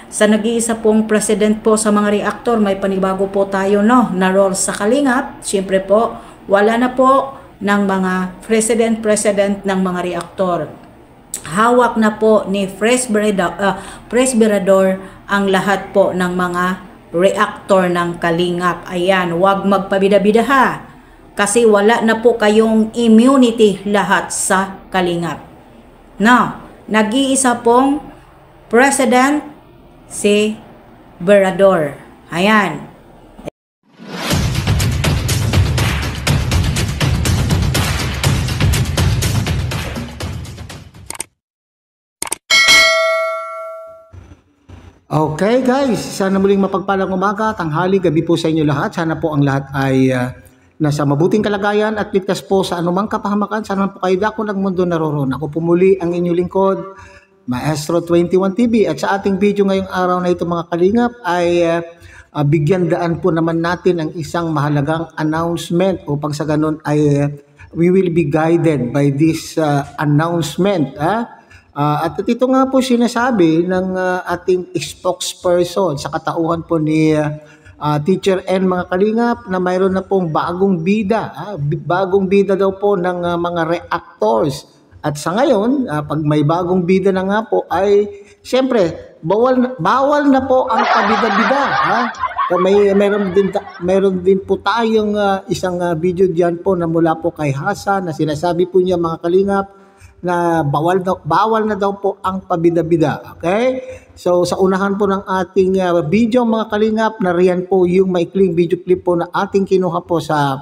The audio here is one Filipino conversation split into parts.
sa nag-iisa pong president po sa mga reactor, may panibago po tayo no, na role sa Kalingap. Siyempre po, wala na po ng mga president ng mga reactor. Hawak na po ni Presbyrador ang lahat po ng mga reactor ng Kalingap. Ayan, huwag magpabida-bida ha. Kasi wala na po kayong immunity lahat sa Kalingap. Now, nag-iisa pong president si Berador. Ayan. Okay guys, sana muling mapagpalang umaga, tanghali, gabi po sa inyo lahat. Sana po ang lahat ay nasa mabuting kalagayan at ligtas po sa anumang kapahamakan. Sana po kayo dako ng mundo naroroon. Ako po muli ang inyong lingkod, Maestro 21 TV. At sa ating video ngayong araw na ito mga kalingap ay bigyan daan po naman natin ang isang mahalagang announcement upang sa ganun ay we will be guided by this announcement. At ito nga po sinasabi ng ating spokesperson sa katauhan po ni Teacher N mga kalingap na mayroon na pong bagong bida. Bagong bida daw po ng mga reactors. At sa ngayon, pag may bagong bida na nga po ay siyempre bawal na po ang pabida-bida. Meron din po tayong isang video diyan po na mula po kay Hasan na sinasabi po niya mga kalingap na bawal na daw po ang pabida-bida. Okay? So sa unahan po ng ating video mga kalingap, nariyan po yung maikling video clip po na ating kinuha po sa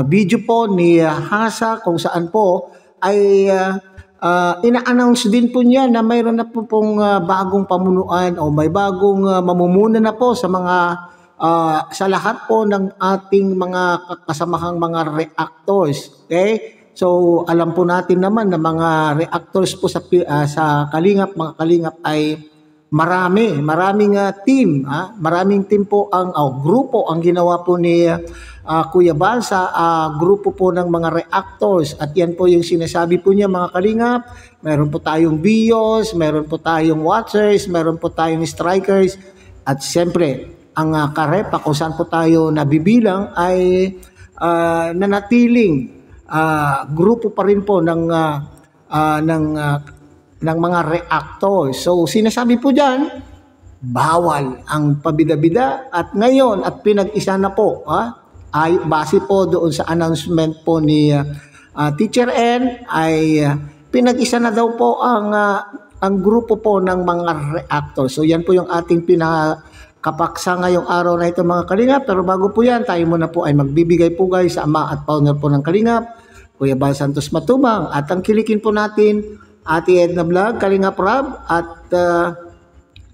video po ni Hasa kung saan po ay ina-announce din po niya na mayroon na po pong bagong pamunuan o may bagong mamumuna na po sa mga sa lahat po ng ating mga kasamahang mga reactors. Okay? So alam po natin naman na mga reactors po sa Kalingap, mga Kalingap ay maraming team, maraming team po ang grupo ang ginawa po ni Kuya Bal sa grupo po ng mga reactors. At yan po yung sinasabi po niya mga Kalingap. Meron po tayong BIOS, meron po tayong watchers, meron po tayong strikers at siyempre ang Karepa kung saan po tayo nabibilang ay nanatiling grupo pa rin po ng mga reactor. So sinasabi po diyan, bawal ang pabida-bida at ngayon at pinag-isa na po ay base po doon sa announcement po ni Teacher N ay pinag-isa na daw po ang grupo po ng mga reactor. So yan po yung ating kapaksa ngayong araw na ito mga Kalingap. Pero bago po yan, tayo muna po ay magbibigay po guys sa ama at founder po ng Kalingap, Kuya Bal Santos Matubang. At ang kilikin po natin, Ate Edna Vlog, Kalingap Rob. At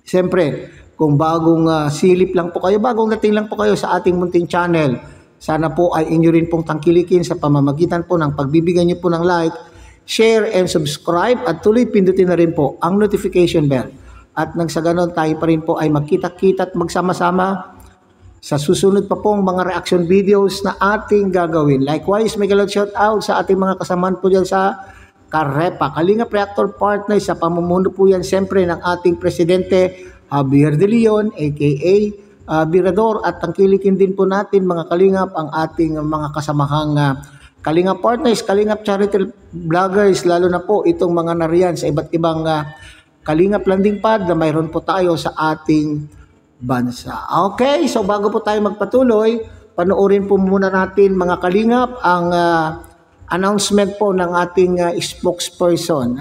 siyempre, kung bagong silip lang po kayo, bagong dating lang po kayo sa ating munting channel, sana po ay inyo rin pong tangkilikin sa pamamagitan po ng pagbibigay nyo po ng like, share, and subscribe. At tuloy pindutin na rin po ang notification bell. At nang sa ganon tayo pa rin po ay magkita-kita at magsama-sama sa susunod pa pong mga reaction videos na ating gagawin. Likewise, may galot shout out sa ating mga kasamahan po dyan sa Karepa, Kalingap Reactor Partners sa pamumuno po yan siyempre ng ating Presidente Javier De Leon aka Berador. At tangkilikin din po natin mga Kalingap ang ating mga kasamahang Kalingap Partners, Kalingap Charity Vloggers, lalo na po itong mga nariyan sa iba't ibang Kalingap Landing Pad na mayroon po tayo sa ating bansa. Okay, so bago po tayo magpatuloy, panoorin po muna natin mga Kalingap ang announcement po ng ating spokesperson.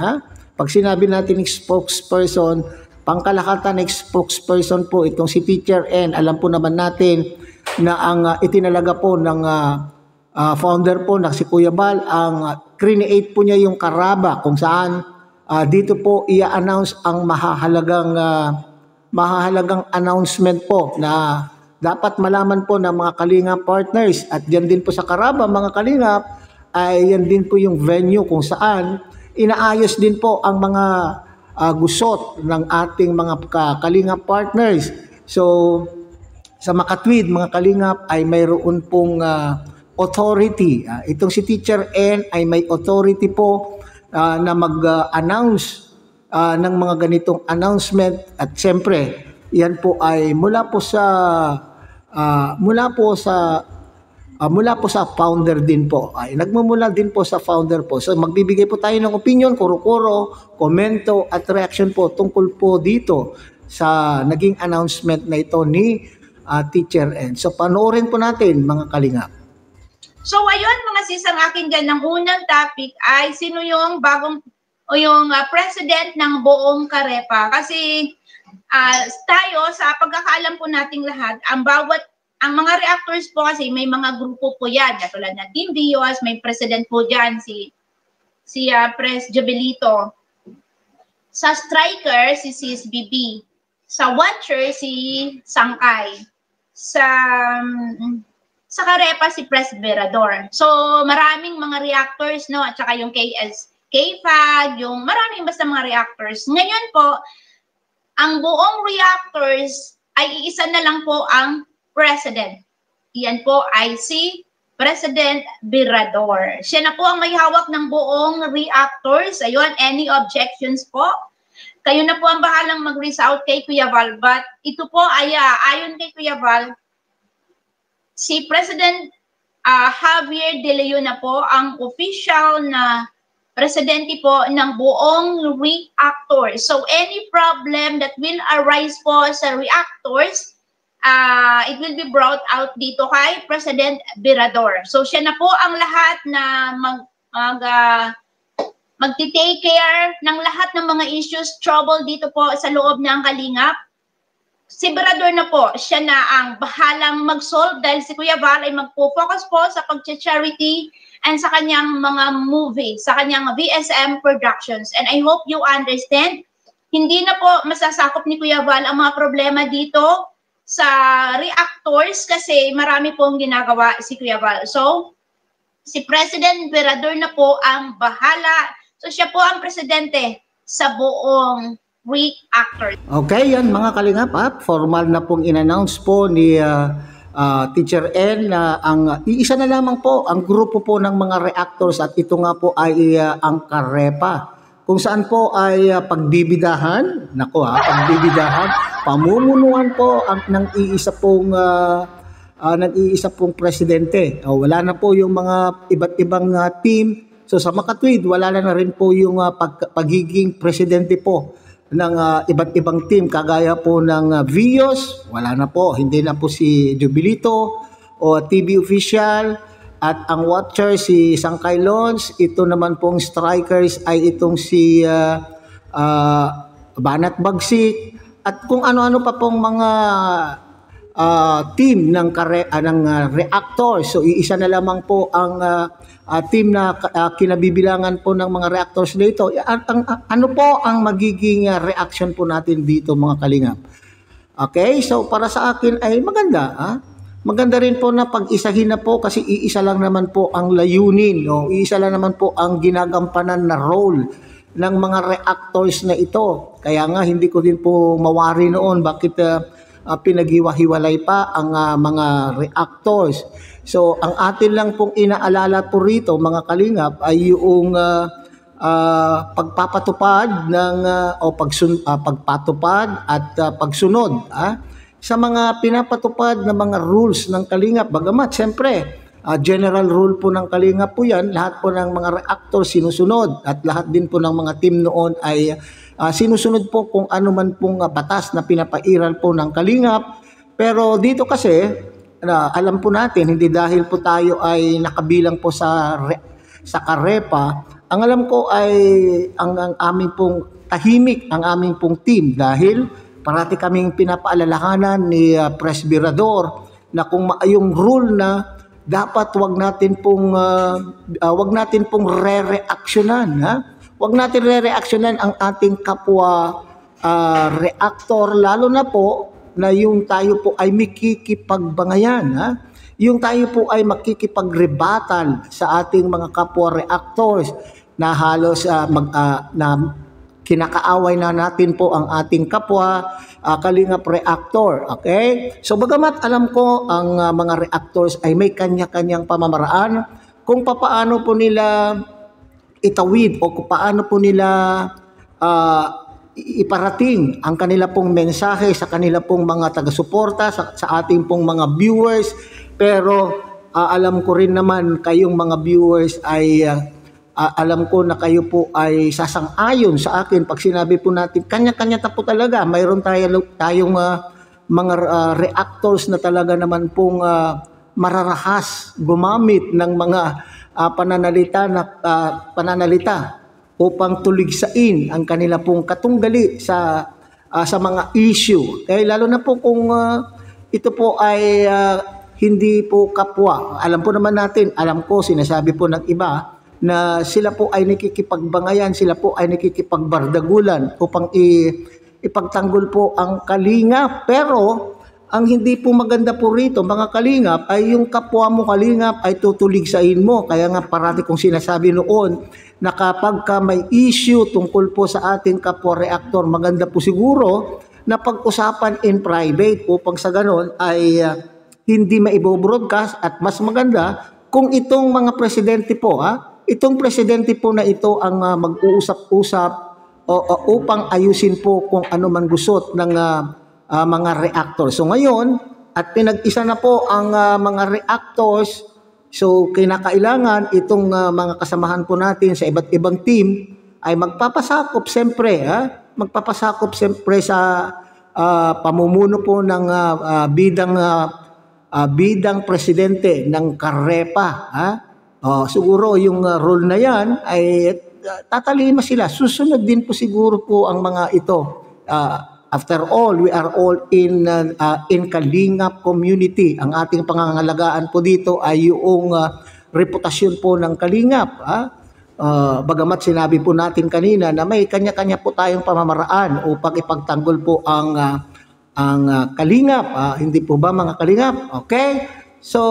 Pag sinabi natin spokesperson, pangkalahatan ng spokesperson po itong si Teacher N. Alam po naman natin na ang itinalaga po ng founder po ng si Kuya Bal, ang create po niya yung Karaba kung saan dito po i-announce ang mahahalagang announcement po na dapat malaman po ng mga Kalingap partners. At yan din po sa Karaba mga Kalingap ay yan din po yung venue kung saan inaayos din po ang mga gusot ng ating mga Kalingap partners. So sa Makatwid mga Kalingap ay mayroon pong authority. Itong si Teacher N ay may authority po na mag-announce ng mga ganitong announcement. At siyempre Yan po ay mula po sa founder din po. Ay nagmumula din po sa founder po. So magbibigay po tayo ng opinion, kuro-kuro, komento at reaction po tungkol po dito sa naging announcement na ito ni Teacher N. So panoorin po natin mga kalingap. So ayun mga sis, ang akin dyan ng unang topic ay sino yung president ng buong Carepa. Kasi tayo, sa pagkakaalam po nating lahat, ang mga reactors po kasi may mga grupo po yan. Katulad ng Team Vios, may president po dyan, si Pres Jovelito. Sa striker, si Sis BB. Sa watcher, si Sangkay. Sa Carepa, si Pres Berador. So, maraming mga reactors, no? At saka yung KFAG, yung maraming basta mga reactors. Ngayon po, ang buong reactors ay iisa na lang po ang president. Iyan po ay si President Berador. Siya na po ang may hawak ng buong reactors. Ayun, any objections po? Kayo na po ang bahalang mag-reach out kay Kuya Val. But ito po ay ayon kay Kuya Val, si President Javier De Leon na po ang official na presidente po ng buong reactors. So any problem that will arise po sa reactors, it will be brought out dito kay President Berador. So siya na po ang lahat na magti-take care ng lahat ng mga issues, trouble dito po sa loob ng Kalingap. Si Berador na po, siya na ang bahalang mag-solve dahil si Kuya Val ay magpo-focus po sa pag-charity and sa kanyang mga movie, sa kanyang VSM Productions. And I hope you understand, hindi na po masasakop ni Kuya Val ang mga problema dito sa reactors kasi marami pong ginagawa si Kuya Val. So, si President Berador na po ang bahala. So, siya po ang presidente sa buong reactor. Okay, yan mga kalingap. Formal na pong in-announce po ni Teacher N na ang iisa na lamang po ang grupo po ng mga reactors at ito nga po ay ang Carepa. Kung saan po ay pagbibidahan, pamumunuan po ng iisa pong presidente. Wala na po yung mga iba't ibang team. So sa makatwid, wala na rin po yung pagiging presidente po ng iba't ibang team kagaya po ng Vios, wala na po, hindi na po si Jovelito o TV official at ang watcher si Sangkay Lons, ito naman pong strikers ay itong si Banat Bagsik at kung ano-ano pa pong mga team ng reactor. So iisa na lamang po ang team na kinabibilangan po ng mga reactors dito. Ano po ang magiging reaction po natin dito mga kalingap? Okay, so para sa akin ay maganda. Maganda rin po na pag-isahin na po kasi iisa lang naman po ang layunin. Iisa lang naman po ang ginagampanan na role ng mga reactors na ito. Kaya nga hindi ko din po mawari noon bakit pinaghiwa-hiwalay pa ang mga reactors. So, ang atin lang pong inaalala po rito, mga kalingap, ay yung pagpapatupad pagpatupad at pagsunod sa mga pinapatupad na mga rules ng kalingap. Bagamat, siyempre, general rule po ng kalingap po yan, lahat po ng mga reactors sinusunod at lahat din po ng mga team noon ay sinusunod po kung ano man pong batas na pinapairal po ng kalingap. Pero dito kasi, alam po natin, hindi dahil po tayo ay nakabilang po sa Carepa, ang alam ko ay ang aming pong tahimik, ang aming pong team dahil parati kaming pinapaalalahanan ni Pres Berador na kung yung rule na dapat wag natin pong re-reactionan, Wag natin re-reactionan ang ating kapwa reactor, lalo na po na yung tayo po ay makikipagbangayan, yung tayo po ay makikipagrebatan sa ating mga kapwa reactors na halos na kinakaaway na natin po ang ating kapwa kalingap reactor. Okay? So bagamat alam ko ang mga reactors ay may kanya-kanyang pamamaraan kung paano po nila itawid o kung paano po nila iparating ang kanila pong mensahe sa kanila pong mga taga-suporta, sa ating pong mga viewers. Pero alam ko rin naman kayong mga viewers ay alam ko na kayo po ay sasang-ayon sa akin pag sinabi po natin kanya-kanya po talaga. Mayroon tayong mga reactors na talaga naman pong mararahas gumamit ng mga pananalita upang tuligsain ang kanila pong katunggali sa mga issue. Lalo na po kung ito po ay hindi po kapwa. Alam po naman natin, alam ko, sinasabi po ng iba na sila po ay nakikipagbangayan, sila po ay nakikipagbardagulan upang ipagtanggol po ang kalingap. Pero ang hindi po maganda po rito, mga kalingap, ay yung kapwa mo kalingap ay tutuligsain mo. Kaya nga parati kong sinasabi noon na kapag may issue tungkol po sa ating kapwa reactor, maganda po siguro na pag-usapan in private upang sa ganon ay hindi maibobroadcast, at mas maganda kung itong mga presidente po, itong presidente po na ito ang mag-uusap-usap upang ayusin po kung ano man gusot ng mga reactors. So ngayon, at pinag-isa na po ang mga reactors, so kinakailangan itong mga kasamahan po natin sa iba't ibang team ay magpapasakop siyempre, magpapasakop siyempre sa pamumuno po ng bidang presidente ng Karepa. Siguro yung role na yan ay tatalima sila. Susunod din po siguro po ang mga ito. After all, we are all in Kalingap community. Ang ating pangangalagaan po dito ay yung reputasyon po ng Kalingap. Bagamat sinabi po natin kanina na may kanya-kanya po tayong pamamaraan upang ipagtanggol po ang Kalingap. Hindi po ba mga Kalingap? Okay? So,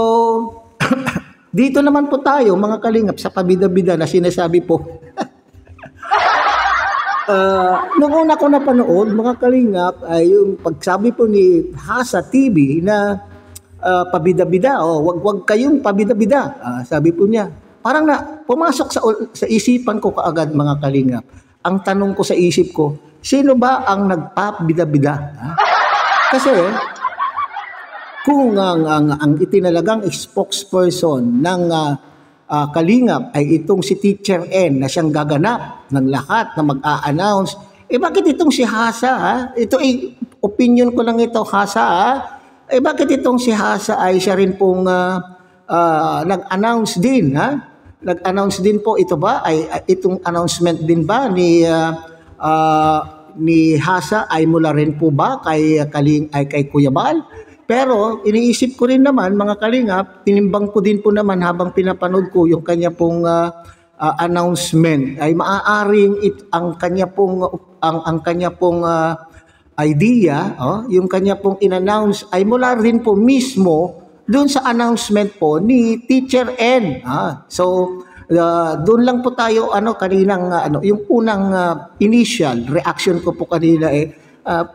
dito naman po tayo mga Kalingap sa pabida-bida na sinasabi po. Nung una ko napanood, mga Kalingap, ay yung pagsabi po ni Hasa TV na pabida-bida, wag kayong pabida-bida. Sabi po niya, parang pumasok sa isipan ko kaagad mga Kalingap. Ang tanong ko sa isip ko, sino ba ang nagpabida-bida? Kasi kung ang itinalagang spokesperson ng Kalingap ay itong si Teacher N na siyang gaganap ng lahat na mag-a-announce, bakit itong si Hasa? Ito ay opinion ko lang ito, Hasa. Bakit itong si Hasa ay siya rin pong nag-announce din? Nag-announce din po ito ba? Itong announcement din ba ni Hasa ay mula rin po ba kay Kuya Bal? Pero iniisip ko rin naman mga Kalingap, tinimbang ko din po naman habang pinapanood ko yung kanya pong announcement ay maaaring ang kanya pong idea, yung kanya pong in-announce ay mula rin po mismo doon sa announcement po ni Teacher N. So doon lang po tayo kaninang yung unang initial reaction ko po kanina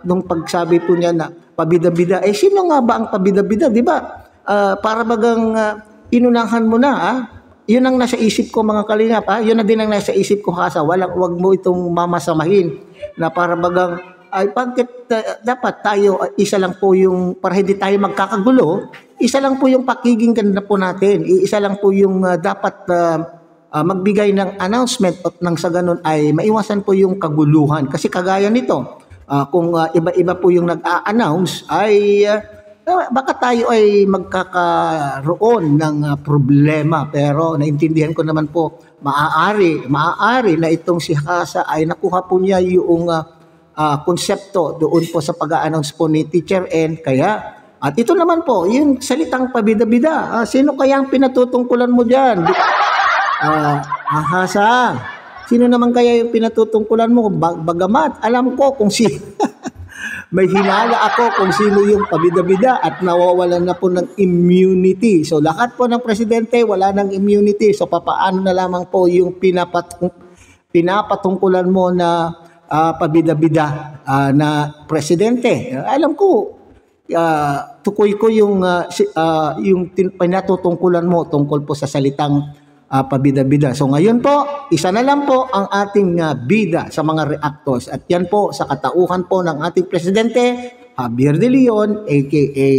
nung pagsabi po niya na pabida-bida, sino nga ba ang pabida-bida, di ba? Para bagang inunahan mo na, yun ang nasa isip ko mga Kalingap, yun na din ang nasa isip ko, Hasa, wag mo itong mamasamahin, na para bagang, bakit dapat tayo, isa lang po yung, para hindi tayo magkakagulo, isa lang po yung pakikinggan na po natin, isa lang po yung dapat magbigay ng announcement at nang sa ganun ay maiwasan po yung kaguluhan. Kasi kagaya nito, kung iba-iba po yung nag-a-announce ay baka tayo ay magkakaroon ng problema. Pero naintindihan ko naman po, maaari na itong si Hasa ay nakuha po niya yung konsepto doon po sa pag-a-announce po ni Teacher N. At ito naman po, yung salitang pabida-bida. Sino kaya ang pinatutungkulan mo dyan? Hasa, sino naman kaya yung pinatutungkulan mo? Bagamat, alam ko kung sino. May hinala ako kung sino yung pabida-bida at nawawalan na po ng immunity. So lahat po ng presidente wala ng immunity. So papaano na lamang po yung pinapatungkulan mo na pabida-bida na presidente? Alam ko, tukoy ko yung pinatutungkulan mo tungkol po sa salitang pabida-bida. So ngayon po, isa na lang po ang ating bida sa mga reactors. At yan po sa katauhan po ng ating presidente, Javier De Leon, aka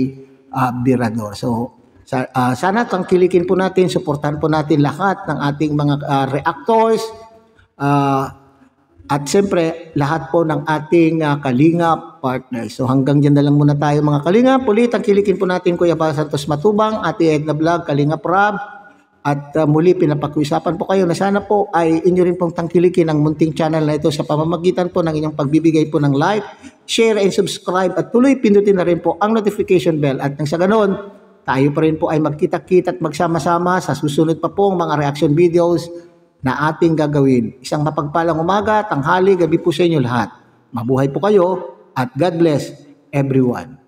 Virador. So sana tangkilikin po natin, suportahan po natin lahat ng ating mga reactors. At siyempre, lahat po ng ating Kalingap partners. So hanggang dyan na lang muna tayo mga Kalingap. Ulit, tangkilikin po natin Kuya Bal Santos Matubang, Ate Edna Vlog, Kalingap Rab. At muli pinapakiusapan po kayo na sana po ay inyo rin pong tangkilikin ang munting channel na ito sa pamamagitan po ng inyong pagbibigay po ng like, share, and subscribe. At tuloy pindutin na rin po ang notification bell. At nang sa ganon, tayo pa rin po ay magkita-kita at magsama-sama sa susunod pa pong mga reaction videos na ating gagawin. Isang mapagpalang umaga, tanghali, gabi po sa inyo lahat. Mabuhay po kayo at God bless everyone.